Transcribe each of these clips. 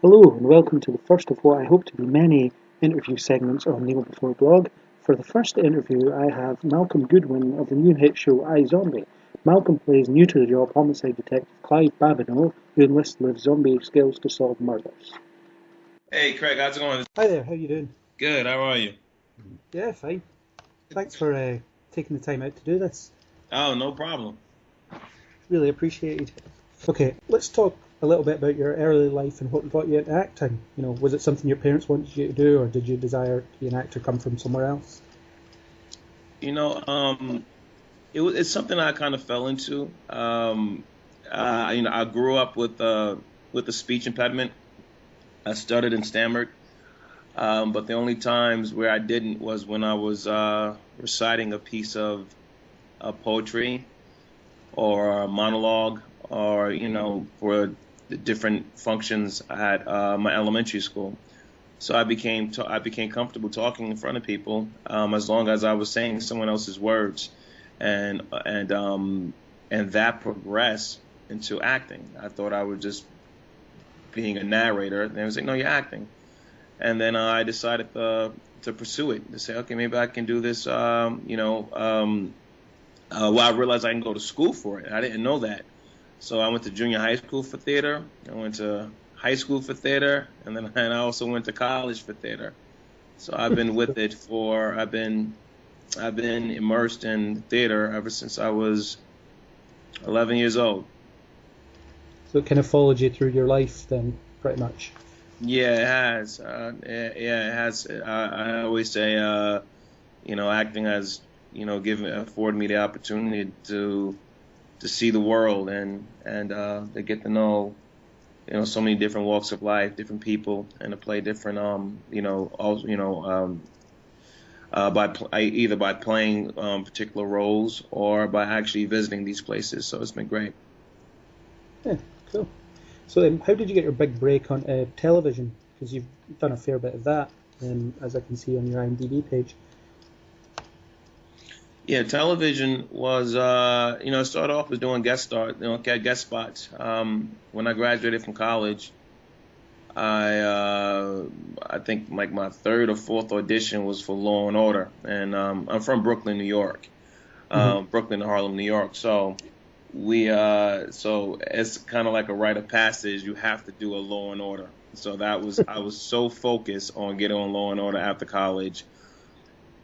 Hello and welcome to the first of what I hope to be many interview segments on Neil Before Blog. For the first interview, I have Malcolm Goodwin of the new hit show iZombie. Malcolm plays new to the job homicide detective Clive Babineau, who enlists with zombie skills to solve murders. Hey Craig, how's it going? Hi there, how you doing? Good, how are you? Yeah, fine. Thanks for taking the time out to do this. Oh, no problem. Really appreciated. Okay, let's talk a little bit about your early life and what got you into acting. Was it something your parents wanted you to do, or did your desire to be an actor come from somewhere else? You know, it's something I kind of fell into. I grew up with a speech impediment. I stuttered and stammered, but the only times where I didn't was when I was reciting a piece of poetry or a monologue, or for the different functions at my elementary school. So I became comfortable talking in front of people, as long as I was saying someone else's words, and and um, and that progressed into acting. I thought I was just being a narrator, and they was like, "No, you're acting." And then I decided to pursue it, to say, "Okay, maybe I can do this." Well, I realized I can go to school for it. I didn't know that. So I went to junior high school for theater. I went to high school for theater, and I also went to college for theater. So I've been with it for I've been immersed in theater ever since I was 11 years old. So it kind of followed you through your life then, pretty much. Yeah, it has. Yeah, it has. I always say, acting has, afforded me the opportunity to see the world, and to get to know, so many different walks of life, different people, and to play different, also, either by playing particular roles or by actually visiting these places. So it's been great. Yeah, cool. So how did you get your big break on television? Because you've done a fair bit of that, as I can see on your IMDb page. Yeah, television was, I started off with doing guest spots. When I graduated from college, I think like my third or fourth audition was for Law and Order, and I'm from Brooklyn, New York, Hmm. Brooklyn and Harlem, New York. So it's kind of like a rite of passage. You have to do a Law and Order. So I was so focused on getting on Law and Order after college,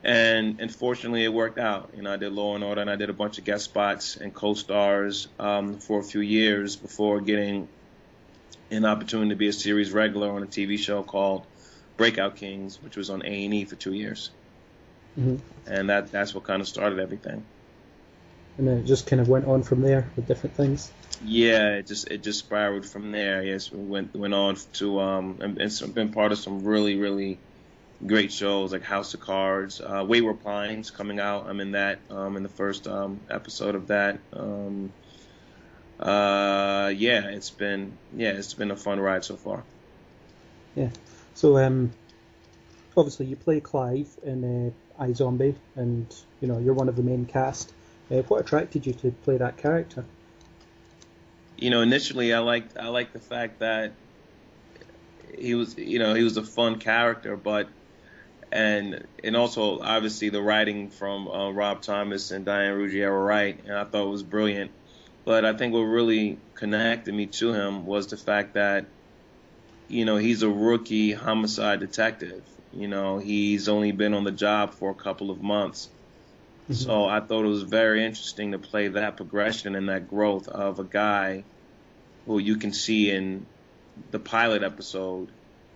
and fortunately it worked out. I did Law and Order, and I did a bunch of guest spots and co-stars for a few years before getting an opportunity to be a series regular on a TV show called Breakout Kings, which was on A&E for 2 years, Hmm. and that's what kind of started everything. And then it just kind of went on from there with different things. Yeah, it just spiraled from there. Yes, we went on to and been part of some really really great shows like House of Cards, Wayward Pines coming out. I'm in that, in the first episode of that. It's been a fun ride so far. Yeah. So obviously you play Clive in iZombie, and you're one of the main cast. What attracted you to play that character? Initially I liked the fact that he was a fun character, but and also obviously the writing from Rob Thomas and Diane Ruggiero Wright, and I thought it was brilliant. But I think what really connected me to him was the fact that he's a rookie homicide detective. He's only been on the job for a couple of months. Hmm. So I thought it was very interesting to play that progression and that growth of a guy who you can see in the pilot episode,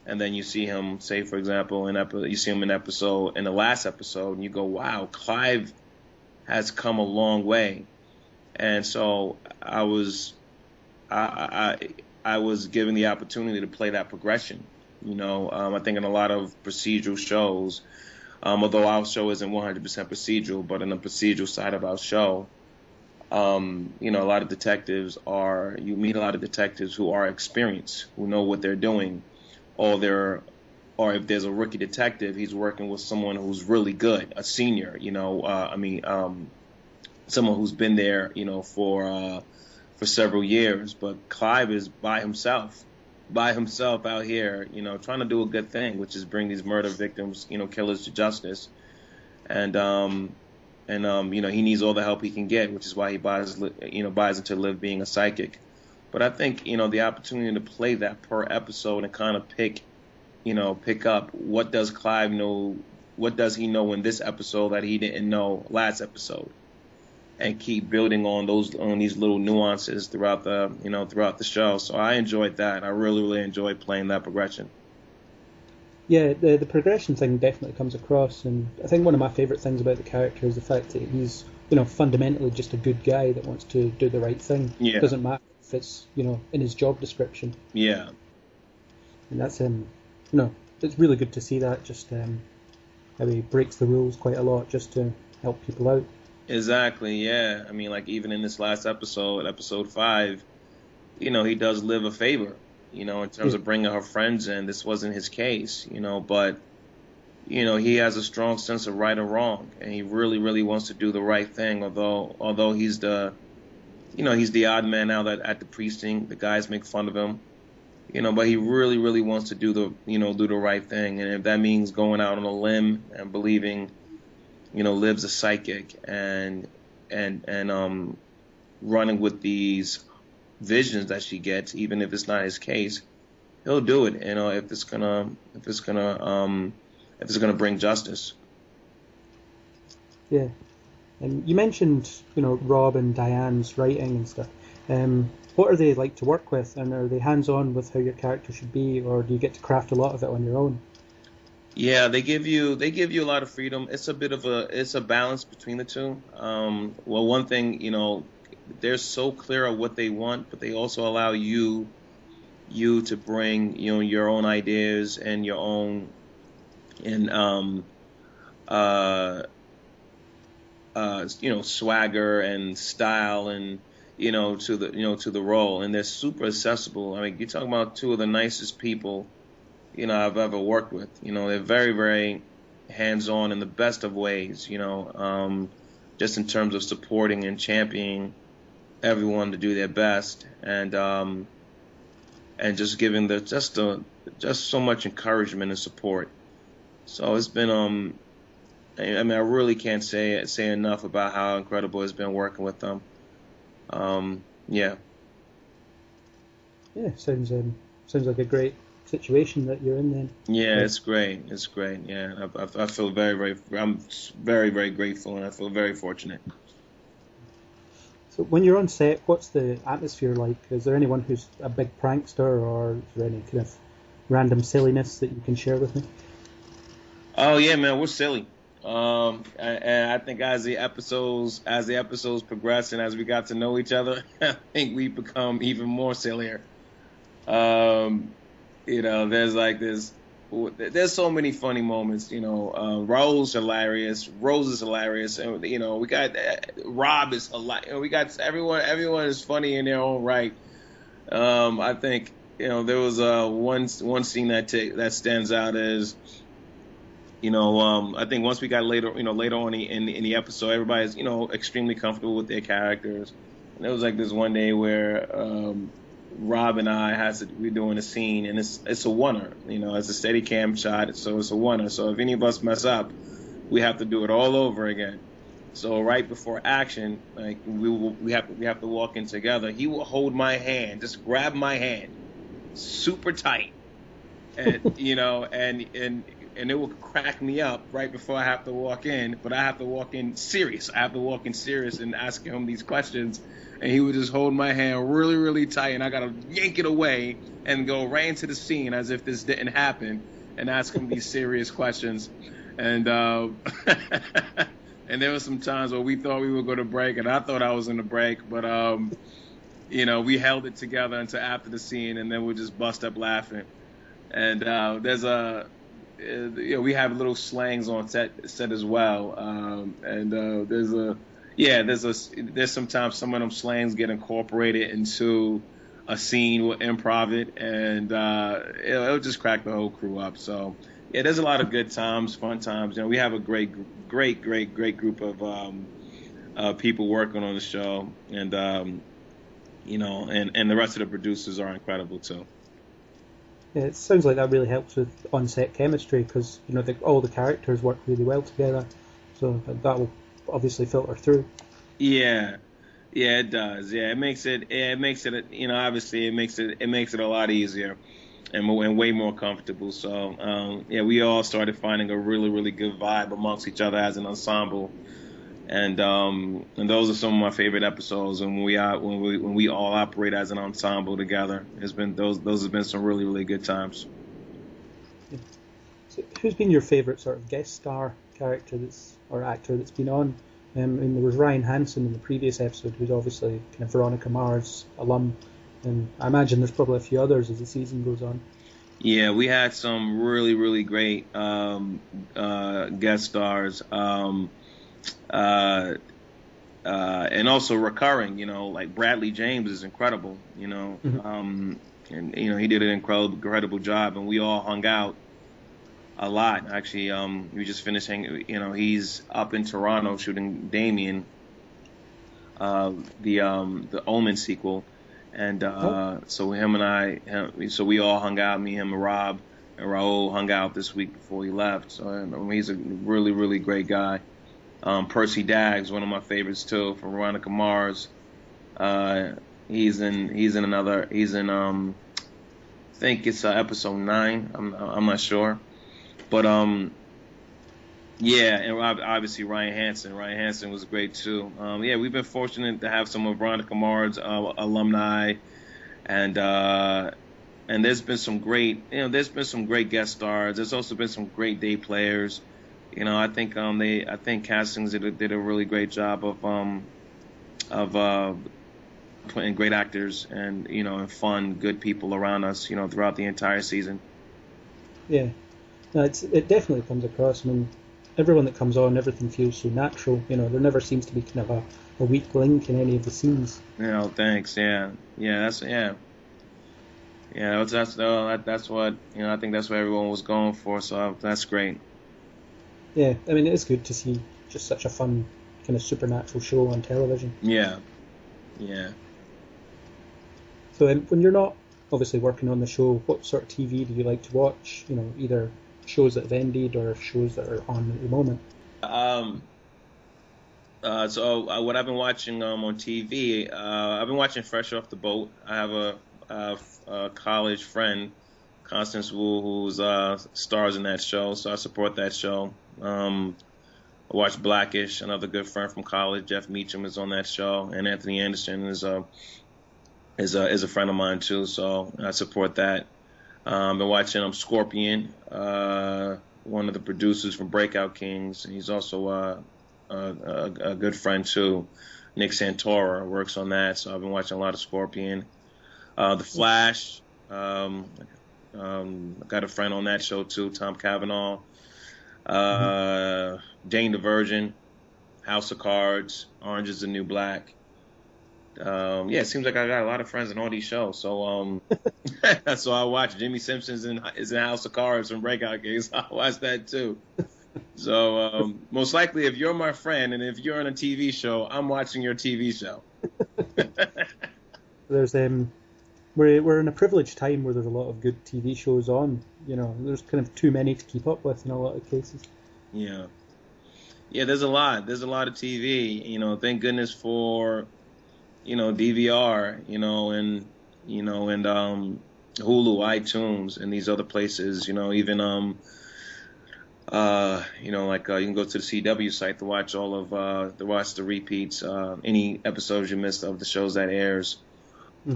and then you see him, say for example, you see him in the last episode, and you go, "Wow, Clive has come a long way." And so I was given the opportunity to play that progression. I think in a lot of procedural shows, although our show isn't 100% procedural, but in the procedural side of our show, a lot of you meet a lot of detectives who are experienced, who know what they're doing, or or if there's a rookie detective, he's working with someone who's really good, a senior, someone who's been there, for several years. But Clive is by himself, by himself out here, trying to do a good thing, which is bring these murder victims, killers to justice. And he needs all the help he can get, which is why he buys into Liv being a psychic. But I think, the opportunity to play that per episode and kind of pick up what does Clive know, what does he know in this episode that he didn't know last episode, and keep building on these little nuances throughout the show. So I enjoyed that. I really, really enjoyed playing that progression. Yeah, the progression thing definitely comes across, and I think one of my favourite things about the character is the fact that he's, fundamentally just a good guy that wants to do the right thing. Yeah. It doesn't matter if it's, in his job description. Yeah. And that's it's really good to see that, just how he breaks the rules quite a lot just to help people out. Exactly, yeah. I mean, like, even in this last episode, episode 5, he does Liv a favor, in terms of bringing her friends in. This wasn't his case, but, he has a strong sense of right and wrong, and he really, really wants to do the right thing, although he's he's the odd man out at the precinct. The guys make fun of him, but he really, really wants to do the right thing. And if that means going out on a limb and believing Liv's a psychic and running with these visions that she gets, even if it's not his case, he'll do it. If it's gonna bring justice. Yeah, and you mentioned Rob and Diane's writing and stuff. What are they like to work with, and are they hands-on with how your character should be, or do you get to craft a lot of it on your own? Yeah, they give you a lot of freedom. It's a balance between the two. Well, one thing, they're so clear of what they want, but they also allow you to bring your own ideas and your own swagger and style and to the role. And they're super accessible. I mean, you're talking about two of the nicest people I've ever worked with. They're very, very hands-on in the best of ways, just in terms of supporting and championing everyone to do their best, and just giving just so much encouragement and support. So it's been I mean, I really can't say enough about how incredible it's been working with them. Yeah. Yeah, sounds like a great situation that you're in then. Yeah, it's great. Yeah, I feel I'm very, very grateful, and I feel very fortunate. So when you're on set, what's the atmosphere like? Is there anyone who's a big prankster, or is there any kind of random silliness that you can share with me? Oh yeah, man, we're silly. And I think as the episodes progress and as we got to know each other, I think we become even more sillier. There's so many funny moments. Rose is hilarious, and we got Rob is hilarious. We got everyone is funny in their own right. I think there was one scene that stands out as I think once we got later on in the episode, everybody's extremely comfortable with their characters, and there was like this one day where Rob and I we're doing a scene, and it's a oneer, it's a steady cam shot, so it's a oneer. So if any of us mess up, we have to do it all over again. So right before action, like we have to walk in together. He will hold my hand, just grab my hand, super tight, and and it will crack me up right before I have to walk in. But I have to walk in serious. And ask him these questions. And he would just hold my hand really, really tight, and I got to yank it away and go right into the scene as if this didn't happen and ask him these serious questions. And and there were some times where we thought we would go to break, and I thought I was in the break, but we held it together until after the scene, and then we just bust up laughing. And we have little slangs on set as well, there's sometimes some of them slangs get incorporated into a scene. We'll improv it, and it'll just crack the whole crew up. So yeah, there's a lot of good times, fun times. We have a great group of people working on the show, and and the rest of the producers are incredible too. Yeah, it sounds like that really helps with on-set chemistry because all the characters work really well together, so that will obviously filter through. Yeah, yeah, it does. Yeah, it makes it, obviously it makes it a lot easier and way more comfortable. So, yeah, we all started finding a really, really good vibe amongst each other as an ensemble. And those are some of my favorite episodes. And when we all operate as an ensemble together, it's been those have been some really, really good times. Yeah. So who's been your favourite sort of guest star character or actor that's been on? There was Ryan Hansen in the previous episode, who's obviously kind of Veronica Mars alum, and I imagine there's probably a few others as the season goes on. Yeah, we had some really, really great guest stars, and also recurring. Like Bradley James is incredible. Mm-hmm. And he did an incredible job, and we all hung out a lot. Actually, we just finished hanging. He's up in Toronto shooting Damien, the Omen sequel, and so so we all hung out. Me, him, and Rob and Raul hung out this week before he left. So he's a really, really great guy. Percy Daggs, one of my favorites too, from Veronica Mars. He's in I think it's episode 9. I'm not sure. But yeah, and obviously Ryan Hansen. Ryan Hansen was great too. Yeah, we've been fortunate to have some of Veronica Mars alumni, and there's been some great guest stars. There's also been some great day players. I think castings did a really great job of putting great actors and fun, good people around us throughout the entire season. Yeah. No, it definitely comes across. I mean, everyone that comes on, everything feels so natural. There never seems to be kind of a weak link in any of the scenes. Thanks. Yeah. That's what I think that's what everyone was going for. So that's great. Yeah, I mean, it is good to see just such a fun kind of supernatural show on television. Yeah. So when you're not obviously working on the show, what sort of TV do you like to watch? Either shows that have ended or shows that are on at the moment. So what I've been watching on TV, I've been watching Fresh Off the Boat. I have a college friend, Constance Wu, who's stars in that show, so I support that show. I watch Blackish, another good friend from college. Jeff Meacham is on that show, and Anthony Anderson is a friend of mine too, so I support that. I've been watching Scorpion, one of the producers from Breakout Kings. He's also a good friend too. Nick Santora works on that, so I've been watching a lot of Scorpion. The Flash, I got a friend on that show too, Tom Cavanaugh. Jane the House of Cards, Orange is the New Black. Yeah, it seems like I got a lot of friends in all these shows. So so I watch Jimmy Simpson's is in House of Cards from Breakout Games. I watch that too. So most likely, if you're my friend and if you're on a TV show, I'm watching your TV show. There's we're in a privileged time where there's a lot of good TV shows on. There's kind of too many to keep up with in a lot of cases. Yeah, there's a lot of TV. Thank goodness for DVR, and Hulu, iTunes, and these other places. Even like you can go to the CW site to watch the repeats, any episodes you missed of the shows that airs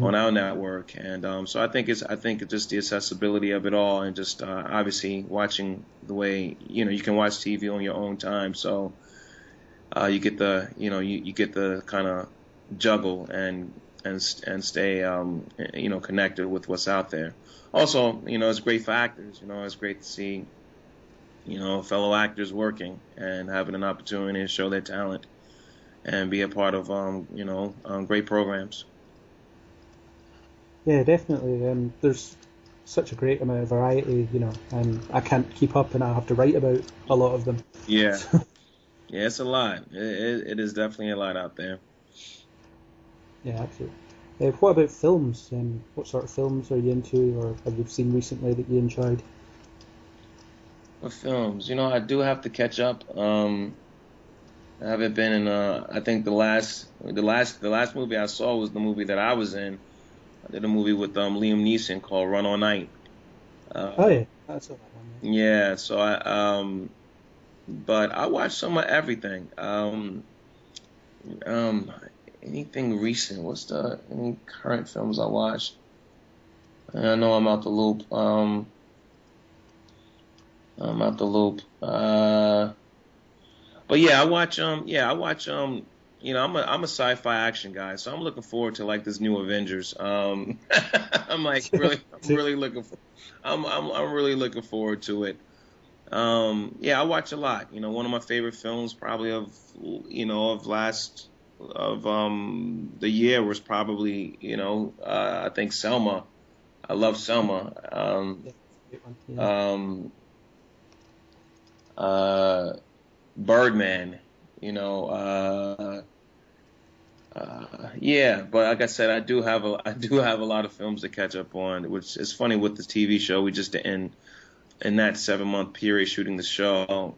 on our network. And so I think it's just the accessibility of it all, and just obviously watching the way you can watch TV on your own time. So you get the you get the kind of juggle and stay connected with what's out there. Also, it's great for actors. It's great to see fellow actors working and having an opportunity to show their talent and be a part of great programs. Yeah, definitely. There's such a great amount of variety, and I can't keep up, and I have to write about a lot of them. Yeah, it's a lot. It is definitely a lot out there. Yeah, absolutely. What about films? What sort of films are you into, or have you seen recently that you enjoyed? What films? I do have to catch up. I haven't been in. I think the last movie I saw was the movie that I was in. I did a movie with Liam Neeson called Run All Night. Oh Uh, yeah, I saw that one. yeah, so but I watch some of everything. Um, Anything recent? Any current films I watched? I know I'm out the loop. I'm out the loop. But yeah, I'm a sci-fi action guy, so I'm looking forward to like this new Avengers. I'm like Yeah. I'm really looking for, I'm really looking forward to it. Yeah, I watch a lot. One of my favorite films probably of last of the year was probably I think Selma. I love Selma. Yeah, great one. Yeah. Um, uh, Birdman. You know, yeah, but like I said, I do have a lot of films to catch up on, which is funny with the TV show. We just in that 7 month period shooting the show,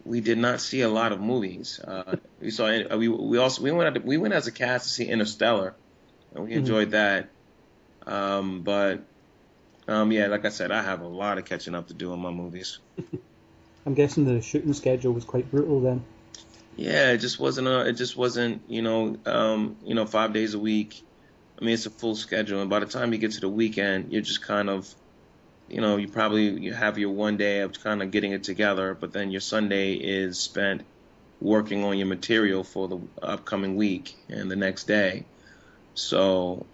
we did not see a lot of movies. We saw we also we went as a cast to see Interstellar, and we Mhm. enjoyed that. But yeah, like I said, I have a lot of catching up to do in my movies. I'm guessing the shooting schedule was quite brutal then. Yeah, it just wasn't 5 days a week. I mean, it's a full schedule, and by the time you get to the weekend, you're just kind of you have your one day of kind of getting it together, but then your Sunday is spent working on your material for the upcoming week and the next day. So,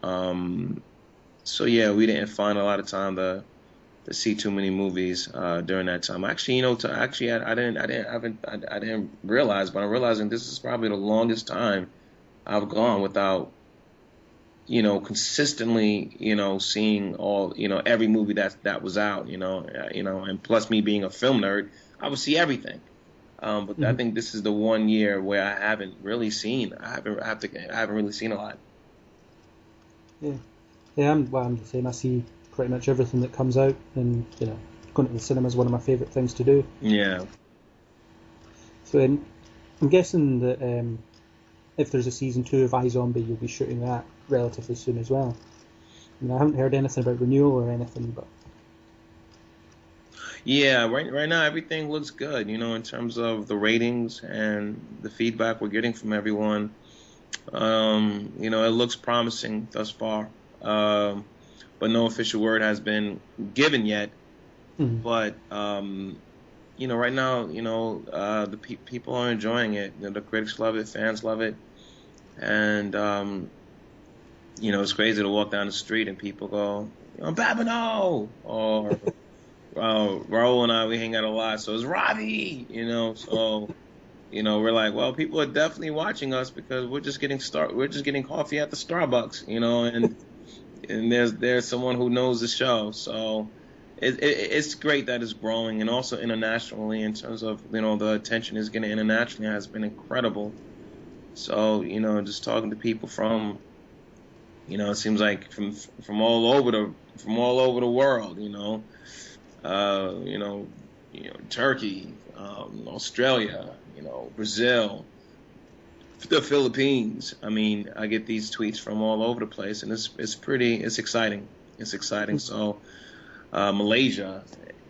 so yeah, we didn't find a lot of time to see too many movies during that time. Actually, I didn't realize, but I'm realizing this is probably the longest time I've gone without consistently, seeing all, every movie that was out, and plus me being a film nerd, I would see everything. But I Mhm. think this is the one year where I haven't really seen a lot. Yeah, yeah. I'm the same. I see pretty much everything that comes out, and going to the cinema is one of my favourite things to do. Yeah. So I'm guessing that if there's a season 2 of iZombie, you'll be shooting that relatively soon as well. I haven't heard anything about renewal or anything, but Yeah, right now everything looks good, in terms of the ratings and the feedback we're getting from everyone. It looks promising thus far. But no official word has been given yet. mhm. But right now, the people are enjoying it. The critics love it, fans love it, and it's crazy to walk down the street and people go, Babino, or Raul and I, we hang out a lot, so it's Robbie, so. We're like, well, people are definitely watching us because we're just getting coffee at the Starbucks, and there's someone who knows the show, so it's great that it's growing, and also internationally in terms of the attention is getting internationally has been incredible. So just talking to people from it seems like from all over the world, uh, you know, Turkey, Australia, Brazil, the Philippines. I mean, I get these tweets from all over the place, and it's exciting. It's exciting. So Malaysia.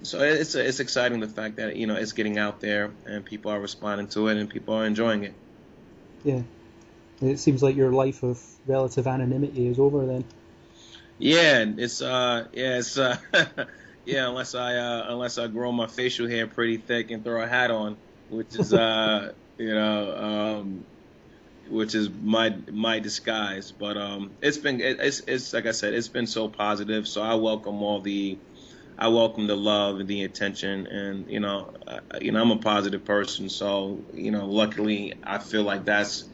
So it's exciting the fact that it's getting out there and people are responding to it and people are enjoying it. Yeah, it seems like your life of relative anonymity is over then. Yeah, it's yeah, unless I grow my facial hair pretty thick and throw a hat on, which is which is my disguise. But it's like I said, it's been so positive. So I welcome the love and the attention, and I'm a positive person. So luckily I feel like that's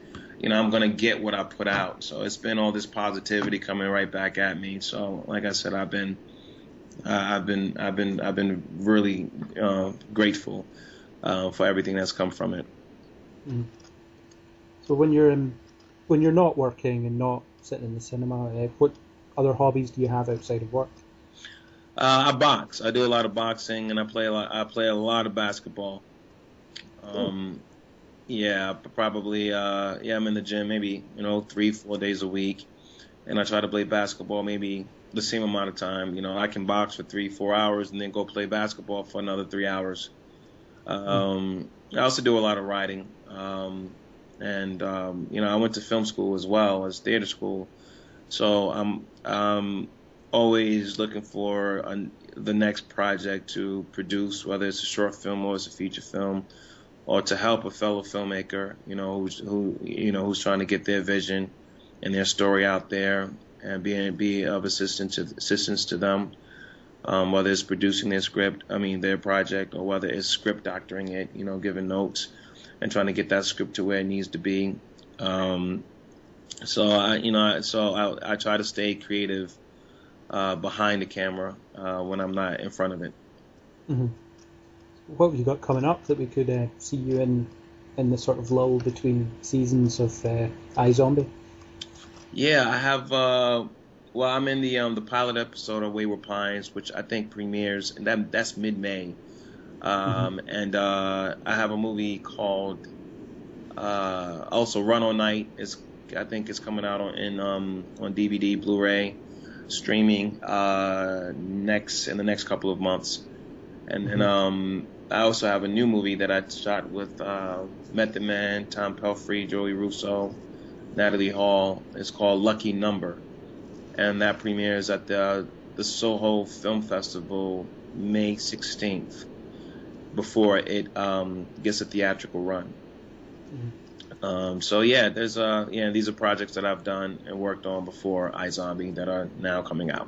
I'm gonna get what I put out. So it's been all this positivity coming right back at me. So like I said, I've been really grateful for everything that's come from it. Mm. So when you're not working and not sitting in the cinema. What other hobbies do you have outside of work? I box. I do a lot of boxing, and I play a lot. I play a lot of basketball. Oh, Um, yeah, probably. Yeah, I'm in the gym maybe 3-4 days a week, and I try to play basketball maybe the same amount of time. I can box for 3-4 hours and then go play basketball for another 3 hours. I also do a lot of writing. And I went to film school as well as theater school, so I'm always looking for the next project to produce, whether it's a short film or it's a feature film, or to help a fellow filmmaker, who's trying to get their vision and their story out there, and be of assistance to them, whether it's producing their project, or whether it's script doctoring it, giving notes and trying to get that script to where it needs to be. Um, I try to stay creative behind the camera when I'm not in front of it. hmm What have you got coming up that we could see you in the sort of lull between seasons of iZombie? Yeah, I have. Well, I'm in the pilot episode of Wayward Pines, which I think premieres, and that's mid-May. hmm And I have a movie called also Run All Night. I think it's coming out on DVD, Blu-ray, streaming in the next couple of months. And then hmm I also have a new movie that I shot with Method Man, Tom Pelfrey, Joey Russo, Natalie Hall. It's called Lucky Number, and that premieres at the Soho Film Festival May 16th, before it gets a theatrical run. So yeah, these are projects that I've done and worked on before iZombie that are now coming out.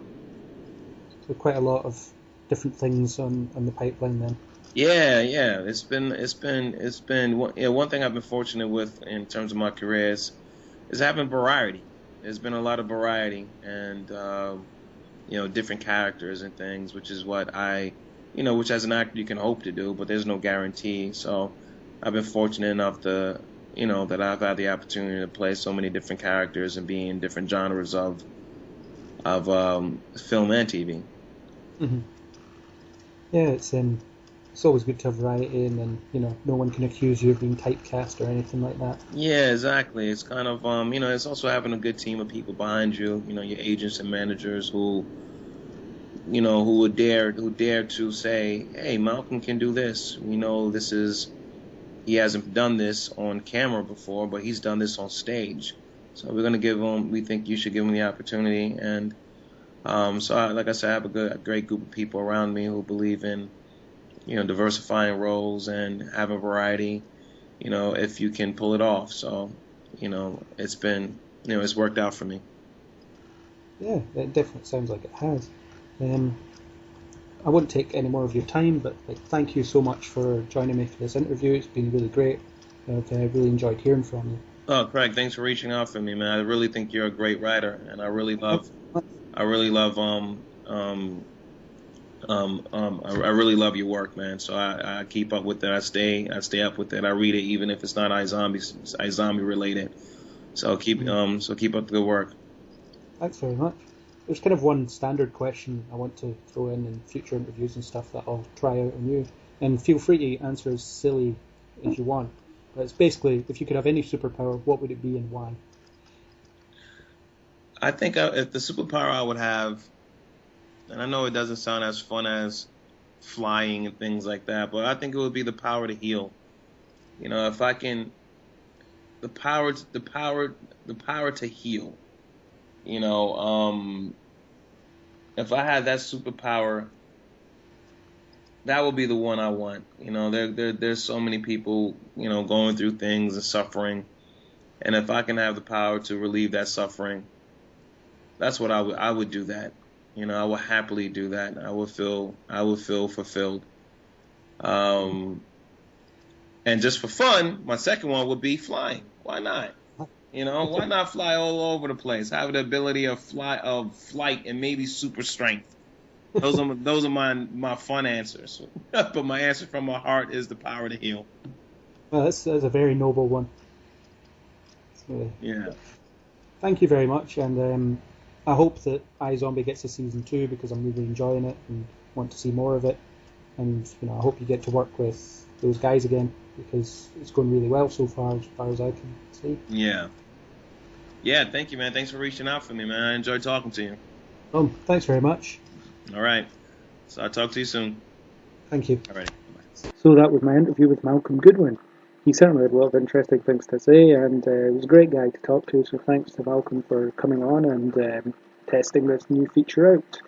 So quite a lot of different things on the pipeline then. Yeah. It's been one thing I've been fortunate with in terms of my career is having variety. There's been a lot of variety, and different characters and things, which is what which as an actor you can hope to do, but there's no guarantee. So I've been fortunate enough that I've had the opportunity to play so many different characters and be in different genres of film and TV. hmm Yeah, it's always good to have variety, and then no one can accuse you of being typecast or anything like that. Yeah, exactly. It's kind of it's also having a good team of people behind you. Your agents and managers who dare to say, hey, Malcolm can do this. He hasn't done this on camera before, but he's done this on stage. So we're gonna we think you should give him the opportunity. And like I said, I have a great group of people around me who believe in diversifying roles and having variety, if you can pull it off. So, it's worked out for me. Yeah, it definitely sounds like it has. Um, I won't take any more of your time, but thank you so much for joining me for this interview. It's been really great. I've really enjoyed hearing from you. Oh, Craig, thanks for reaching out for me, man. I really think you're a great writer, and I really love, I really love your work, man. So I keep up with it. I stay up with it. I read it, even if it's not iZombie related. So keep up the good work. Thanks very much. There's kind of one standard question I want to throw in future interviews and stuff that I'll try out on you. And feel free to answer as silly as you want. But it's basically, if you could have any superpower, what would it be and why? I think if the superpower I would have, and I know it doesn't sound as fun as flying and things like that, but I think it would be the power to heal. If I can, the power to heal. If I had that superpower, that would be the one I want. There's so many people, going through things and suffering, and if I can have the power to relieve that suffering, that's what I would do that. I would happily do that. I would feel fulfilled. And just for fun, my second one would be flying. Why not? Why not fly all over the place? Have the ability of flight and maybe super strength. Those are my fun answers. But my answer from my heart is the power to heal. Well, that's a very noble one. Yeah. Thank you very much, and I hope that iZombie gets a season 2 because I'm really enjoying it and want to see more of it. And I hope you get to work with those guys again because it's going really well so far as I can see. Yeah. Yeah, thank you, man. Thanks for reaching out for me, man. I enjoyed talking to you. Thanks very much. All right. So I'll talk to you soon. Thank you. All right. Bye. So that was my interview with Malcolm Goodwin. He certainly had a lot of interesting things to say, and he was a great guy to talk to. So thanks to Malcolm for coming on and testing this new feature out.